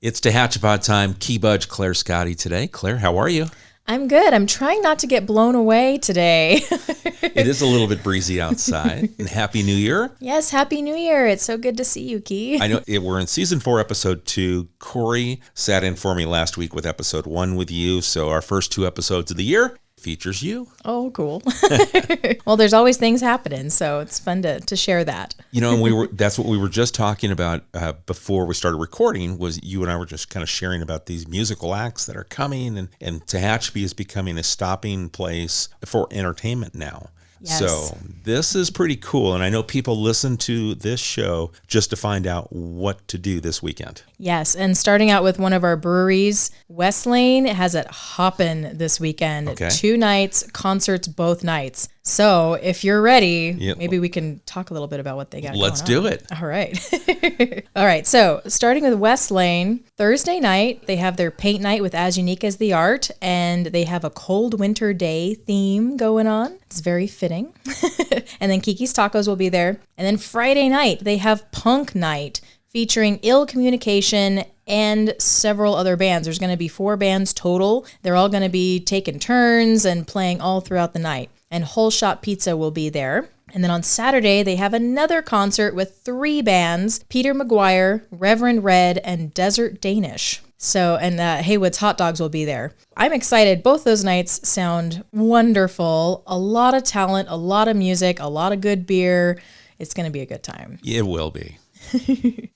It's Tehachapi time. Key Budge, Clare Scotti today. Clare, how are you? I'm good. I'm trying not to get blown away today. It is a little bit breezy outside. And Happy New Year. Yes, Happy New Year. It's so good to see you, Key. I know we're in season 4, episode 2. Corey sat in for me last week with episode 1 with you. So our first 2 episodes of the year features you. Oh, cool. Well, there's always things happening, so it's fun to share that. You know, and that's what we were just talking about before we started recording, was you and I were just kind of sharing about these musical acts that are coming, and Tehachapi is becoming a stopping place for entertainment now. Yes. So this is pretty cool, and I know people listen to this show just to find out what to do this weekend. Yes, and starting out with one of our breweries, West Lane has it hopping this weekend. Okay. 2 nights, concerts both nights. So if you're ready, maybe we can talk a little bit about what they got going on. Let's do it. All right. All right, so starting with West Lane, Thursday night, they have their paint night with As Unique as the Art, and they have a cold winter day theme going on. It's very fitting. And then Kiki's Tacos will be there. And then Friday night, they have Punk Night, featuring Ill Communication and several other bands. There's going to be 4 bands total. They're all going to be taking turns and playing all throughout the night. And Whole Shot Pizza will be there. And then on Saturday, they have another concert with 3 bands, Peter McGuire, Reverend Red, and Desert Danish. So, and Haywood's Hot Dogs will be there. I'm excited. Both those nights sound wonderful. A lot of talent, a lot of music, a lot of good beer. It's going to be a good time. It will be.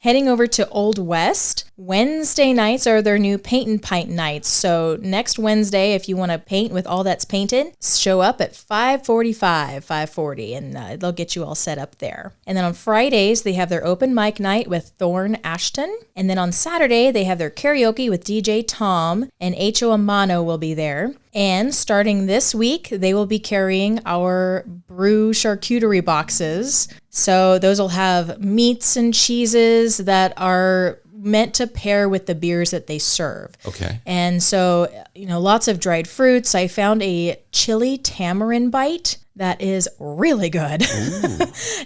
Heading over to Old West, Wednesday nights are their new Paint and Pint nights. So next Wednesday, if you want to paint with all that's painted, show up at 5:40, and they'll get you all set up there. And then on Fridays, they have their open mic night with Thorn Ashton. And then on Saturday, they have their karaoke with DJ Tom, and H.O. Amano will be there. And starting this week, they will be carrying our brew charcuterie boxes. So those will have meats and cheeses that are meant to pair with the beers that they serve. Okay. And so, lots of dried fruits. I found a chili tamarind bite that is really good.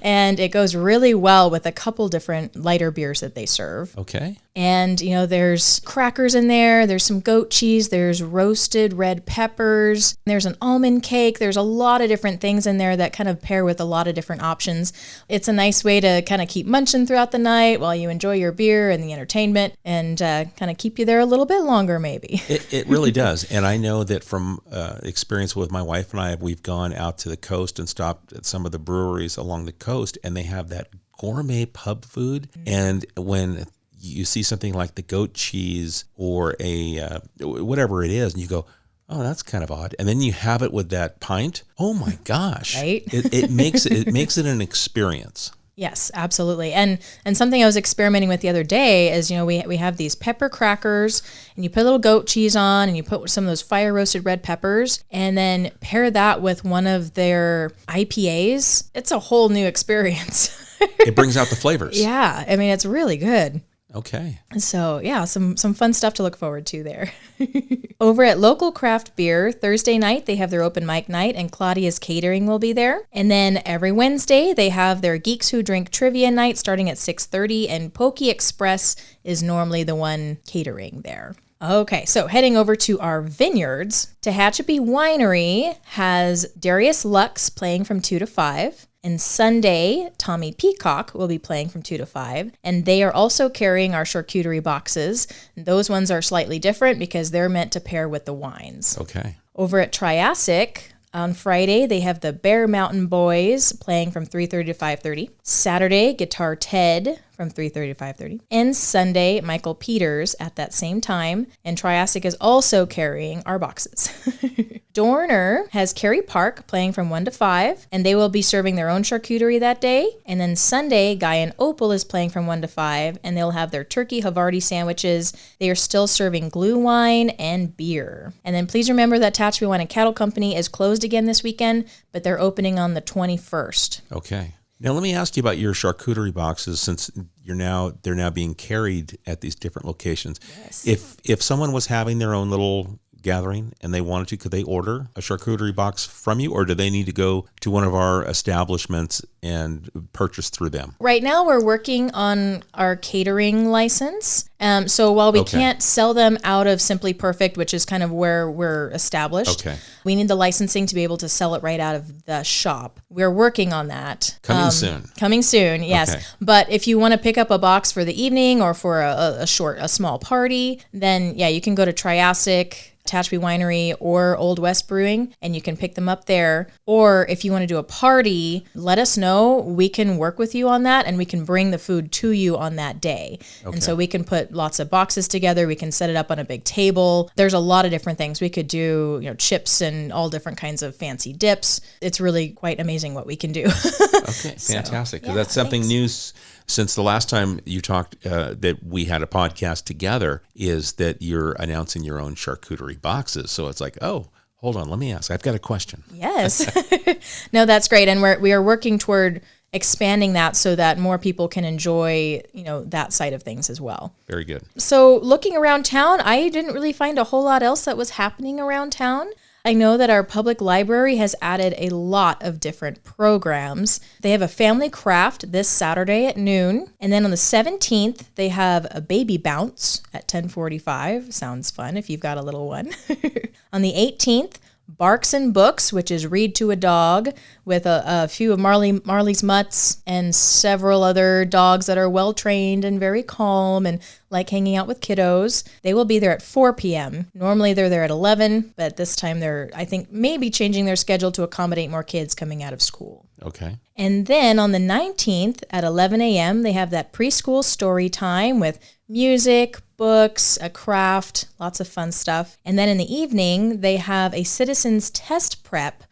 And it goes really well with a couple different lighter beers that they serve. Okay. And, there's crackers in there, there's some goat cheese, there's roasted red peppers, there's an almond cake, there's a lot of different things in there that kind of pair with a lot of different options. It's a nice way to kind of keep munching throughout the night while you enjoy your beer and the entertainment, and kind of keep you there a little bit longer maybe. It really does. And I know that from experience with my wife and I, we've gone out to the coast and stopped at some of the breweries along the coast, and they have that gourmet pub food. And when you see something like the goat cheese or a whatever it is, and you go, oh, that's kind of odd. And then you have it with that pint. Oh my gosh. Right? It makes it an experience. Yes, absolutely. And something I was experimenting with the other day is, we have these pepper crackers, and you put a little goat cheese on, and you put some of those fire roasted red peppers, and then pair that with one of their IPAs. It's a whole new experience. It brings out the flavors. Yeah. I mean, it's really good. Okay. So yeah, some fun stuff to look forward to there. Over at Local Craft Beer, Thursday night, they have their open mic night, and Claudia's Catering will be there. And then every Wednesday, they have their Geeks Who Drink Trivia night starting at 6:30, and Pokey Express is normally the one catering there. Okay, so heading over to our vineyards, Tehachapi Winery has Darius Lux playing from 2 to 5. And Sunday, Tommy Peacock will be playing from 2 to 5. And they are also carrying our charcuterie boxes. Those ones are slightly different because they're meant to pair with the wines. Okay. Over at Triassic, on Friday, they have the Bear Mountain Boys playing from 3:30 to 5:30. Saturday, Guitar Ted from 3:30 to 5:30. And Sunday, Michael Peters at that same time. And Triassic is also carrying our boxes. Dorner has Carrie Park playing from 1 to 5, and they will be serving their own charcuterie that day. And then Sunday, Guy and Opal is playing from 1 to 5, and they'll have their turkey Havarti sandwiches. They are still serving glue wine and beer. And then please remember that Tehachapi Wine and Cattle Company is closed again this weekend, but they're opening on the 21st. Okay. Now let me ask you about your charcuterie boxes, since they're now being carried at these different locations. Yes. If someone was having their own little gathering and they wanted to, could they order a charcuterie box from you, or do they need to go to one of our establishments and purchase through them? Right now, we're working on our catering license. So while we can't sell them out of Simply Perfect, which is kind of where we're established, we need the licensing to be able to sell it right out of the shop. We're working on that. Coming soon. Coming soon, yes. Okay. But if you want to pick up a box for the evening or for a small party, then you can go to Triassic, Tehachapi Winery, or Old West Brewing, and you can pick them up there. Or if you want to do a party, let us know. We can work with you on that, and we can bring the food to you on that day. And so we can put lots of boxes together. We can set it up on a big table. There's a lot of different things. We could do, chips and all different kinds of fancy dips. It's really quite amazing what we can do. Okay, fantastic. Because that's something new since the last time you talked that we had a podcast together, is that you're announcing your own charcuterie boxes. So it's like, oh, hold on, let me ask. I've got a question. Yes. No, that's great. And we are working toward expanding that so that more people can enjoy, that side of things as well. Very good. So looking around town, I didn't really find a whole lot else that was happening around town. I know that our public library has added a lot of different programs. They have a family craft this Saturday at noon. And then on the 17th, they have a baby bounce at 10:45. Sounds fun if you've got a little one. On the 18th, Barks and Books, which is read to a dog, with a few of Marley's mutts and several other dogs that are well trained and very calm and like hanging out with kiddos. They will be there at 4 p.m. Normally they're there at 11, but this time they're, I think, maybe changing their schedule to accommodate more kids coming out of school. Okay. And then on the 19th at 11 a.m., they have that preschool story time with music, books, a craft, lots of fun stuff. And then in the evening, they have a citizenship test prep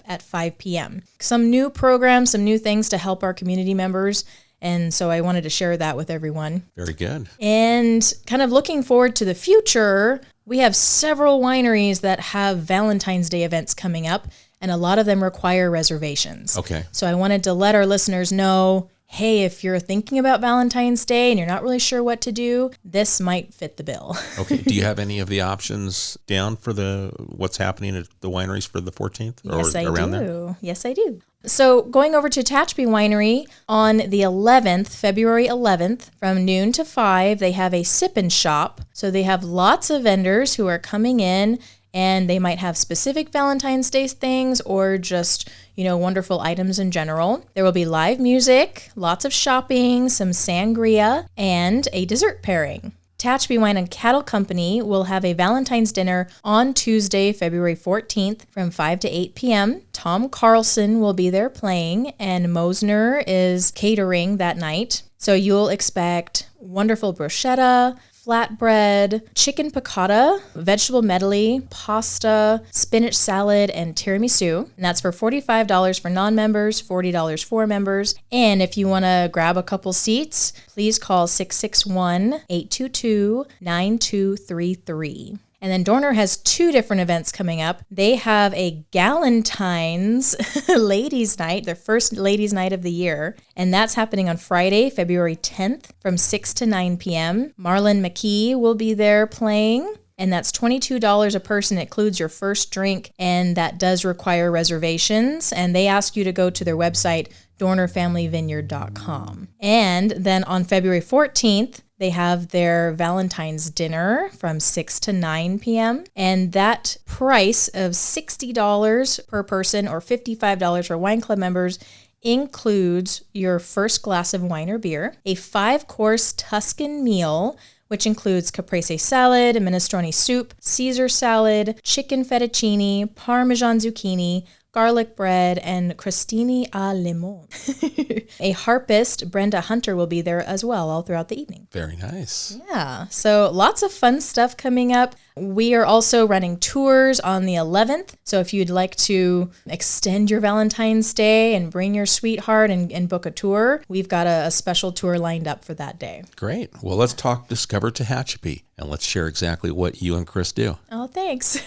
at 5 p.m. Some new programs, some new things to help our community members. And so I wanted to share that with everyone. Very good. And kind of looking forward to the future, we have several wineries that have Valentine's Day events coming up, and a lot of them require reservations. Okay. So I wanted to let our listeners know, hey, if you're thinking about Valentine's Day and you're not really sure what to do, this might fit the bill. Okay. Do you have any of the options down for what's happening at the wineries for the 14th? Yes, or I around do. There? Yes, I do. So going over to Tehachapi Winery on the 11th, February 11th, from noon to 5, they have a sip and shop. So they have lots of vendors who are coming in, and they might have specific Valentine's Day things or just, wonderful items in general. There will be live music, lots of shopping, some sangria, and a dessert pairing. Tehachapi Wine and Cattle Company will have a Valentine's dinner on Tuesday, February 14th from 5 to 8 p.m. Tom Carlson will be there playing, and Mosner is catering that night. So you'll expect wonderful bruschetta, flatbread, chicken piccata, vegetable medley, pasta, spinach salad, and tiramisu. And that's for $45 for non-members, $40 for members. And if you want to grab a couple seats, please call 661-822-9233. And then Dorner has two different events coming up. They have a Valentines Ladies Night, their first Ladies Night of the year. And that's happening on Friday, February 10th from 6 to 9 p.m. Marlon McKee will be there playing. And that's $22 a person. It includes your first drink, and that does require reservations. And they ask you to go to their website, DornerFamilyVineyard.com. And then on February 14th, they have their Valentine's dinner from 6 to 9 p.m. And that price of $60 per person or $55 for wine club members includes your first glass of wine or beer, a 5-course Tuscan meal, which includes caprese salad, minestrone soup, Caesar salad, chicken fettuccine, Parmesan zucchini, garlic bread, and crostini à limon. A harpist, Brenda Hunter, will be there as well all throughout the evening. Very nice. Yeah, so lots of fun stuff coming up. We are also running tours on the 11th. So if you'd like to extend your Valentine's Day and bring your sweetheart and book a tour, we've got a special tour lined up for that day. Great. Well, let's talk Discover Tehachapi, and let's share exactly what you and Chris do. Oh, thanks.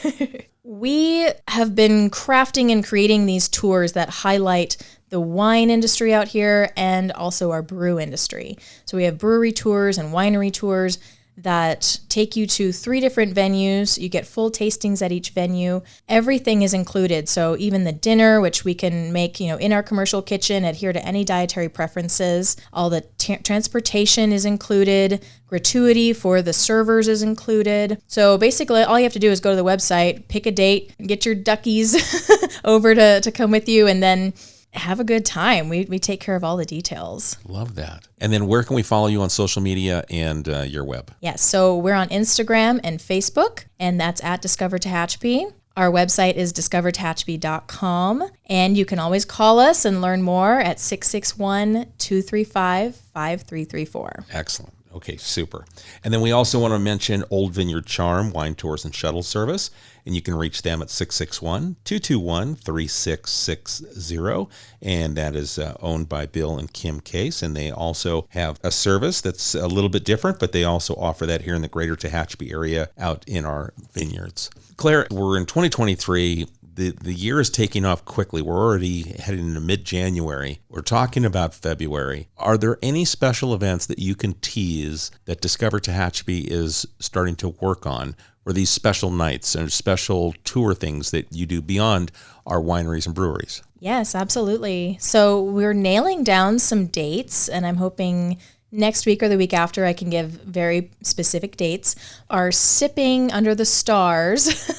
We have been crafting and creating these tours that highlight the wine industry out here and also our brew industry. So we have brewery tours and winery tours that take you to 3 different venues. You get full tastings at each venue. Everything is included. So even the dinner, which we can make, in our commercial kitchen, adhere to any dietary preferences. All the transportation is included. Gratuity for the servers is included. So basically, all you have to do is go to the website, pick a date, get your duckies over to come with you, and then have a good time. We take care of all the details. Love that. And then where can we follow you on social media and your web? Yes, so we're on Instagram and Facebook, and that's at Discover Tehachapi. Our website is discovertehachapi.com, and you can always call us and learn more at 661-235-5334. Excellent. Okay, super. And then we also want to mention Old Vineyard Charm Wine Tours and Shuttle Service, and you can reach them at 661-221-3660, and that is owned by Bill and Kim Case, and they also have a service that's a little bit different, but they also offer that here in the greater Tehachapi area out in our vineyards. Claire, we're in 2023. The year is taking off quickly. We're already heading into mid-January. We're talking about February. Are there any special events that you can tease that Discover Tehachapi is starting to work on, or these special nights and special tour things that you do beyond our wineries and breweries? Yes, absolutely. So we're nailing down some dates, and I'm hoping next week or the week after I can give very specific dates. Our Sipping Under the Stars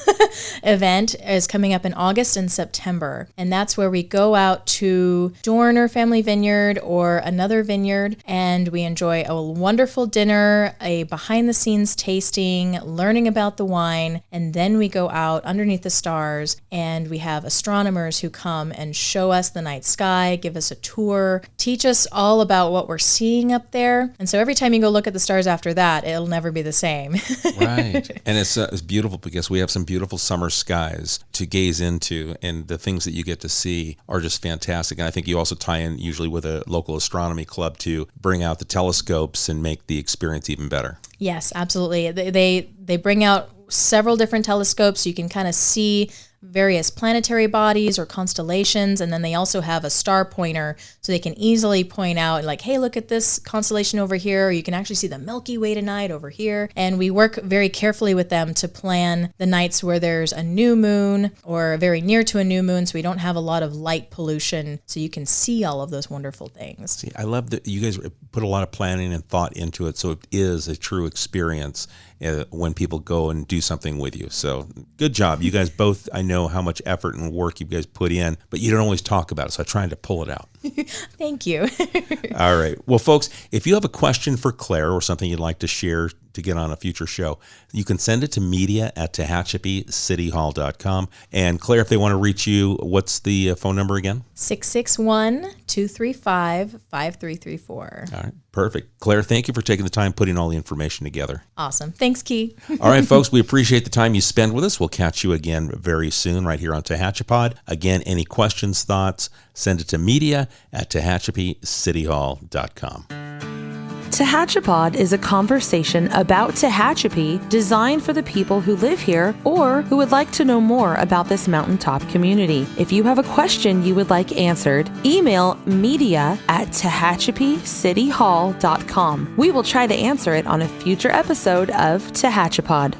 event is coming up in August and September. And that's where we go out to Dorner Family Vineyard or another vineyard, and we enjoy a wonderful dinner, a behind-the-scenes tasting, learning about the wine, and then we go out underneath the stars, and we have astronomers who come and show us the night sky, give us a tour, teach us all about what we're seeing up there. And so every time you go look at the stars after that, it'll never be the same. Right. And it's beautiful because we have some beautiful summer skies to gaze into, and the things that you get to see are just fantastic. And I think you also tie in usually with a local astronomy club to bring out the telescopes and make the experience even better. Yes, absolutely. They bring out several different telescopes so you can kind of see various planetary bodies or constellations, and then they also have a star pointer so they can easily point out like, hey, look at this constellation over here, or you can actually see the Milky Way tonight over here. And we work very carefully with them to plan the nights where there's a new moon or very near to a new moon, so we don't have a lot of light pollution, so you can see all of those wonderful things. See, I love that you guys put a lot of planning and thought into it, so it is a true experience when people go and do something with you. So good job. You guys both, I know how much effort and work you guys put in, but you don't always talk about it, so I'm trying to pull it out. Thank you. All right. Well, folks, if you have a question for Claire or something you'd like to share to get on a future show, you can send it to media@tehachapicityhall.com. And Claire, if they want to reach you, what's the phone number again? 661-235-5334. All right. Perfect. Claire, thank you for taking the time putting all the information together. Awesome. Thanks, Key. All right, folks, we appreciate the time you spend with us. We'll catch you again very soon right here on Tehachapod. Again, any questions, thoughts, send it to media@tehachapicityhall.com. Tehachapod is a conversation about Tehachapi designed for the people who live here or who would like to know more about this mountaintop community. If you have a question you would like answered, email media@tehachapicityhall.com. We will try to answer it on a future episode of Tehachapod.